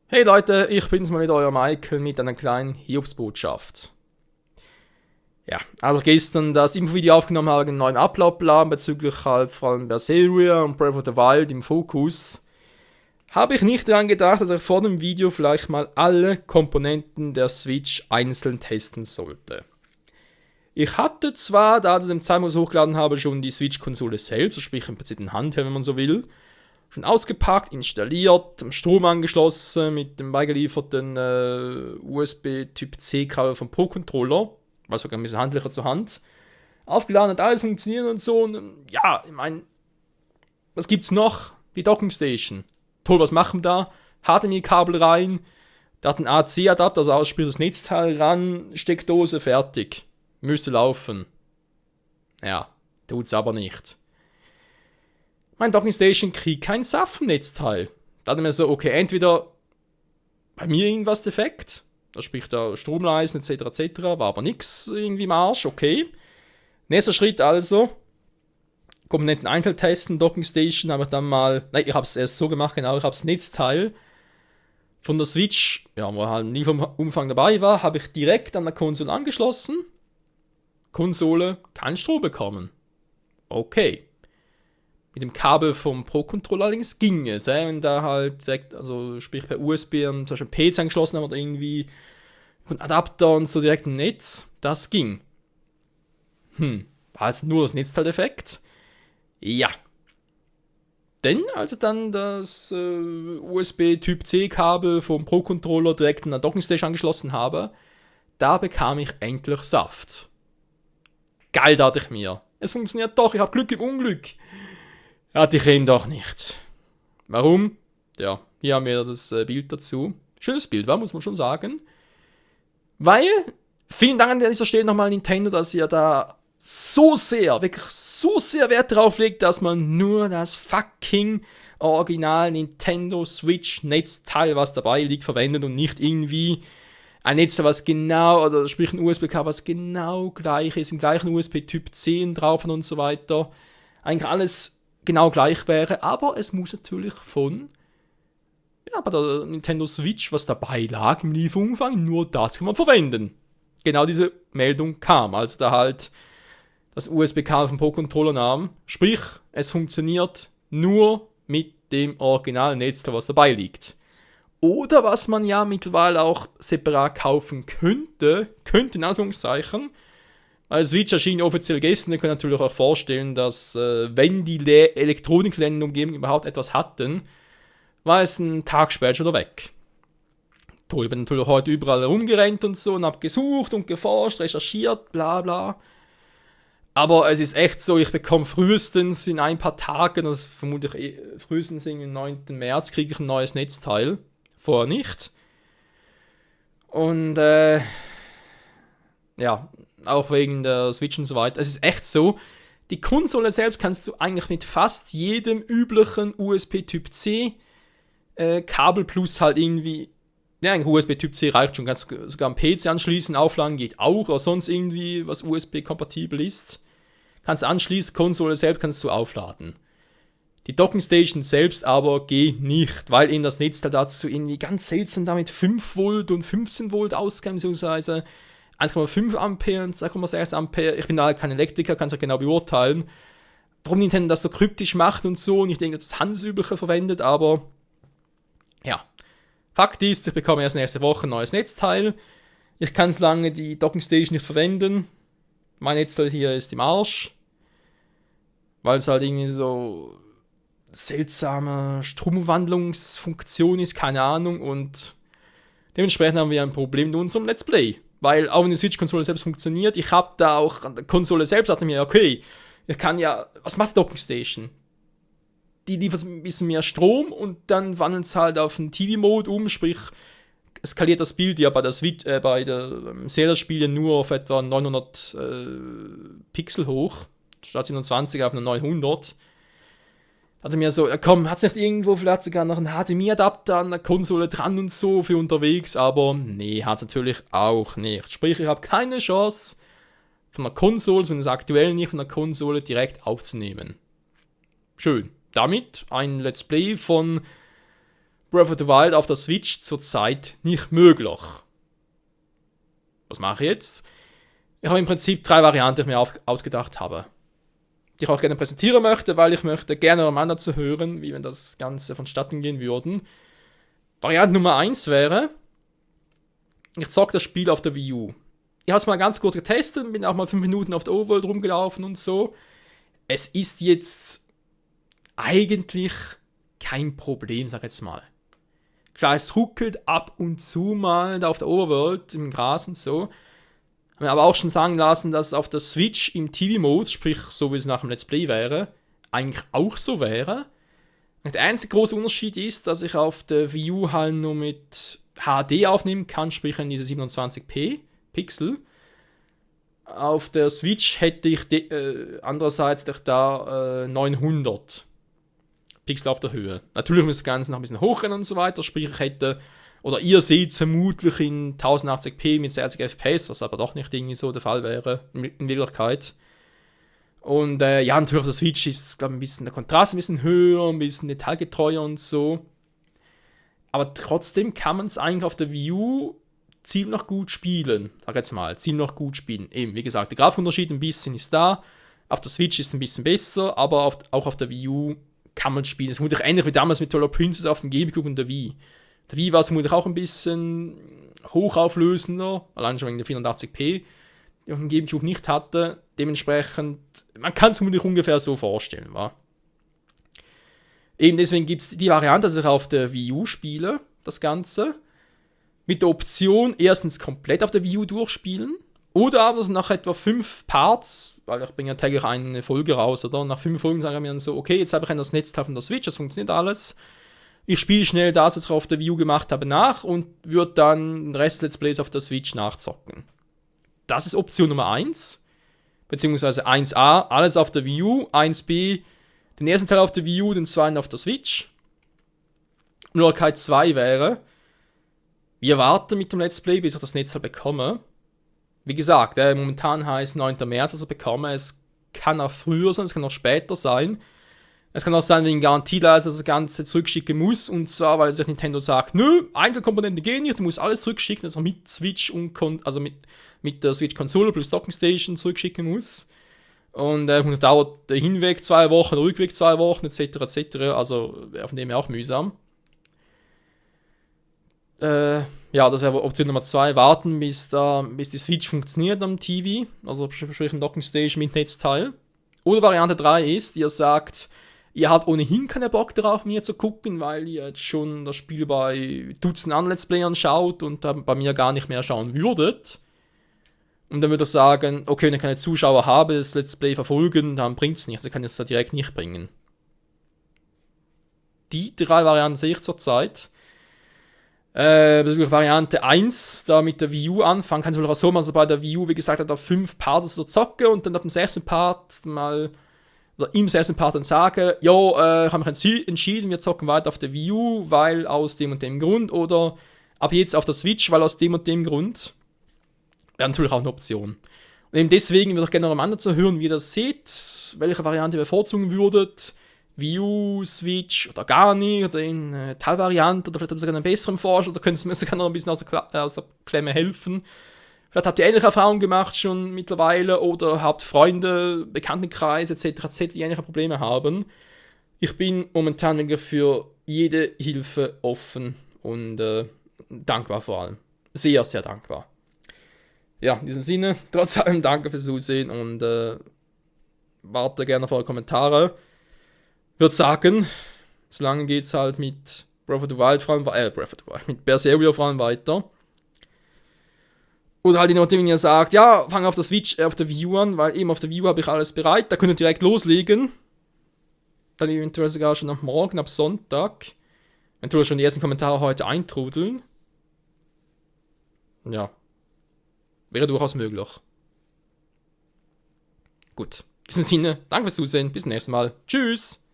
Hey Leute, ich bin's mal wieder, euer Michael mit einer kleinen Hiobsbotschaft. Ja, also gestern das Infovideo aufgenommen habe, einen neuen Uploadplan bezüglich halt vor allem Berseria und Breath of the Wild im Fokus, habe ich nicht daran gedacht, dass ich vor dem Video vielleicht mal alle Komponenten der Switch einzeln testen sollte. Ich hatte zwar, da zu dem Zeitpunkt was hochgeladen habe, schon die Switch-Konsole selbst, sprich im Prinzip den Handheld, wenn man so will, schon ausgepackt, installiert, am Strom angeschlossen mit dem beigelieferten USB Typ C-Kabel vom Pro-Controller, was sogar ein bisschen handlicher zur Hand. Aufgeladen, hat alles funktioniert und so. Und ja, ich meine, was gibt's noch? Die Docking Station. Toll, was machen wir da? HDMI-Kabel rein, da hat ein AC-Adapter, also ausspielt das Netzteil ran, Steckdose, fertig. Müsste laufen. Ja, tut's aber nicht. Mein Docking Station kriegt kein SAF-Netzteil. Da dachte ich mir so, okay, entweder bei mir irgendwas defekt, da spricht der Stromleisten etc. etc., war aber nix irgendwie im Arsch, okay. Nächster Schritt also, Komponenten einzeln testen, Docking Station, habe ich dann mal, nein, ich habe es erst so gemacht, genau, ich habe das Netzteil von der Switch, ja, wo halt nie vom Umfang dabei war, habe ich direkt an der Konsole angeschlossen. Konsole, kein Strom bekommen. Okay. Mit dem Kabel vom Pro-Controller allerdings ging es, wenn da halt direkt, also sprich per USB zum Beispiel PC angeschlossen haben oder irgendwie einen Adapter und so direkt im Netz, das ging. War also nur das Netzteil-Defekt? Ja. Denn als ich dann das USB Typ C-Kabel vom Pro-Controller direkt an der Dockingstation angeschlossen habe, da bekam ich endlich Saft. Geil, dachte ich mir. Es funktioniert doch, ich habe Glück im Unglück. Hatte ich eben doch nicht. Warum? Ja, hier haben wir das Bild dazu. Schönes Bild, war, muss man schon sagen. Weil, vielen Dank an dieser Stelle nochmal Nintendo, dass ihr da so sehr, wirklich so sehr Wert drauf legt, dass man nur das fucking Original Nintendo Switch Netzteil, was dabei liegt, verwendet und nicht irgendwie ein Netzteil, was genau, oder sprich ein USB-Kabel, was genau gleich ist, im gleichen USB-Typ 10 drauf und so weiter. Eigentlich alles genau gleich wäre, aber es muss natürlich von, ja, bei der Nintendo Switch, was dabei lag im Lieferumfang, nur das kann man verwenden. Genau diese Meldung kam, als da halt das USB-Kabel vom Pro-Controller nahm. Sprich, es funktioniert nur mit dem originalen Netzteil, was dabei liegt. Oder was man ja mittlerweile auch separat kaufen könnte in Anführungszeichen, weil Switch erschien offiziell gestern. Ihr könnt natürlich auch vorstellen, dass wenn die Elektronikläden in der Umgebung überhaupt etwas hatten, war es einen Tag später schon wieder weg. Toll, ich bin natürlich heute überall rumgerannt und so und hab gesucht und geforscht, recherchiert, bla bla. Aber es ist echt so, ich bekomme frühestens in ein paar Tagen, das vermute ich frühestens im 9. März, kriege ich ein neues Netzteil. Vorher nicht. Und ja, auch wegen der Switch und so weiter. Es ist echt so, die Konsole selbst kannst du eigentlich mit fast jedem üblichen USB-Typ C Kabel plus halt irgendwie, ja, ein USB-Typ C reicht schon, kannst sogar am PC anschließen, aufladen geht auch, oder sonst irgendwie, was USB-kompatibel ist. Kannst anschließen, Konsole selbst kannst du aufladen. Die Docking Station selbst aber geht nicht, weil eben das Netzteil dazu irgendwie ganz seltsam damit 5 Volt und 15 Volt ausgeht, beziehungsweise 1,5 Ampere und 2,6 Ampere. Ich bin da kein Elektriker, kann es auch genau beurteilen, warum Nintendo das so kryptisch macht und so. Und ich denke, das Handelsübliche verwendet, aber ja. Fakt ist, ich bekomme erst nächste Woche ein neues Netzteil. Ich kann so lange die Docking Station nicht verwenden. Mein Netzteil hier ist im Arsch. Weil es halt irgendwie so seltsame Stromumwandlungsfunktion ist, keine Ahnung. Und dementsprechend haben wir ein Problem mit unserem Let's Play. Weil auch wenn die Switch-Konsole selbst funktioniert, ich habe da auch an der Konsole selbst, dachte mir, okay, ich kann ja, was macht die Docking Station? Die liefert ein bisschen mehr Strom und dann wandelt es halt auf einen TV-Mode um, sprich, es skaliert das Bild ja bei der Switch, bei der Zelda-Spiele nur auf etwa 900 Pixel hoch, statt 27 auf eine 900. Hatte mir so, ja komm, hat's nicht irgendwo vielleicht sogar noch einen HDMI-Adapter an der Konsole dran und so für unterwegs, aber nee, hat's natürlich auch nicht. Sprich, ich habe keine Chance, von der Konsole, zumindest aktuell nicht von der Konsole, direkt aufzunehmen. Schön. Damit ein Let's Play von Breath of the Wild auf der Switch zurzeit nicht möglich. Was mache ich jetzt? Ich habe im Prinzip 3 Varianten, die ich mir ausgedacht habe. Die ich auch gerne präsentieren möchte, weil ich möchte gerne einander zu hören, wie wenn das Ganze vonstatten gehen würden. Variante Nummer 1 wäre, ich zocke das Spiel auf der Wii U. Ich habe es mal ganz kurz getestet, bin auch mal 5 Minuten auf der Overworld rumgelaufen und so. Es ist jetzt eigentlich kein Problem, sag ich jetzt mal. Klar, es ruckelt ab und zu mal da auf der Overworld im Gras und so. Haben wir aber auch schon sagen lassen, dass auf der Switch im TV-Mode, sprich so wie es nach dem Let's Play wäre, eigentlich auch so wäre. Und der einzige große Unterschied ist, dass ich auf der Wii U halt nur mit HD aufnehmen kann, sprich in diese 27p Pixel. Auf der Switch hätte ich andererseits da 900 Pixel auf der Höhe. Natürlich muss das Ganze noch ein bisschen hochrennen und so weiter, sprich ich hätte, oder ihr seht es vermutlich in 1080p mit 60 FPS, was aber doch nicht irgendwie so der Fall wäre in Wirklichkeit. Und ja, natürlich auf der Switch ist, glaube ich, ein bisschen der Kontrast ein bisschen höher, ein bisschen detailgetreuer und so. Aber trotzdem kann man es eigentlich auf der Wii U ziemlich gut spielen. Sag jetzt mal, ziemlich gut spielen. Eben, wie gesagt, der Grafikunterschied ein bisschen ist da. Auf der Switch ist es ein bisschen besser, aber auch auf der Wii U kann man spielen. Das ist vermutlich ähnlich wie damals mit Twilight Princess auf dem GameCube und der Wii. Der Wii war es vermutlich auch ein bisschen hochauflösender, allein schon wegen der 480p, die auf dem GameCube nicht hatte. Dementsprechend, man kann es vermutlich ungefähr so vorstellen, wa? Eben deswegen gibt es die Variante, dass ich auf der Wii U spiele, das Ganze. Mit der Option, erstens komplett auf der Wii U durchspielen. Oder aber nach etwa 5 Parts, weil ich bringe ja täglich eine Folge raus, oder? Und nach 5 Folgen sage ich mir dann so, okay, jetzt habe ich das Netzteil von der Switch, das funktioniert alles. Ich spiele schnell das, was ich auf der Wii U gemacht habe, nach und würde dann den Rest Let's Plays auf der Switch nachzocken. Das ist Option Nummer 1. Beziehungsweise 1a, alles auf der Wii U, 1b, den ersten Teil auf der Wii U, den zweiten auf der Switch. Möglichkeit 2 wäre, wir warten mit dem Let's Play, bis ich das Netzteil bekomme. Wie gesagt, momentan heißt 9. März, dass ich bekomme. Es kann auch früher sein, es kann auch später sein. Es kann auch sein, wegen Garantieleistung, dass das Ganze zurückschicken muss. Und zwar, weil sich Nintendo sagt, nö, Einzelkomponenten gehen nicht, du musst alles zurückschicken, dass er mit Switch und also mit der Switch-Konsole plus Docking Station zurückschicken muss. Und dauert der Hinweg 2 Wochen, der Rückweg 2 Wochen, etc. etc. Also wäre von dem her auch mühsam. Ja, das wäre Option Nummer 2, warten, bis die Switch funktioniert am TV, also sprich im Docking Station mit Netzteil. Oder Variante 3 ist, ihr sagt, ihr habt ohnehin keinen Bock darauf, mir zu gucken, weil ihr jetzt schon das Spiel bei Dutzenden anderen Let's Playern schaut und bei mir gar nicht mehr schauen würdet. Und dann würde ich sagen, okay, wenn ich keine Zuschauer habe, das Let's Play verfolgen, dann bringt es nichts, dann kann ich es da direkt nicht bringen. Die 3 Varianten sehe ich zurzeit. Bezüglich Variante 1, da mit der Wii U anfangen, kann es wohl auch so machen, also bei der Wii U, wie gesagt, hat er 5 Parts so zocke und dann ab dem 6. Part mal, oder im 6. Part dann sage, jo, ich habe mich entschieden, wir zocken weiter auf der Wii U, weil aus dem und dem Grund, oder ab jetzt auf der Switch, weil aus dem und dem Grund. Wäre natürlich auch eine Option. Und eben deswegen würde ich gerne noch am anderen zu hören, wie ihr das seht, welche Variante ihr bevorzugen würdet. Wii U, Switch oder gar nicht, oder in Teilvariante, oder vielleicht habt ihr sogar einen besseren Vorschlag, oder könnt ihr mir sogar noch ein bisschen aus der Klemme helfen. Vielleicht habt ihr ähnliche Erfahrungen gemacht schon mittlerweile, oder habt Freunde, Bekanntenkreise etc., die ähnliche Probleme haben. Ich bin momentan wirklich für jede Hilfe offen und dankbar vor allem. Sehr, sehr dankbar. Ja, in diesem Sinne, trotz allem danke fürs Zusehen und warte gerne auf eure Kommentare. Würde sagen, solange geht's halt mit Breath of the Wild vor allem, mit Berseria vor allem weiter. Oder halt je nachdem, wenn ihr sagt, ja, fang auf der Switch, auf der Wii U an, weil eben auf der Wii U habe ich alles bereit, da könnt ihr direkt loslegen. Dann eventuell sogar schon ab morgen, ab Sonntag. Eventuell schon die ersten Kommentare heute eintrudeln. Ja. Wäre durchaus möglich. Gut. In diesem Sinne, danke fürs Zusehen, bis zum nächsten Mal. Tschüss!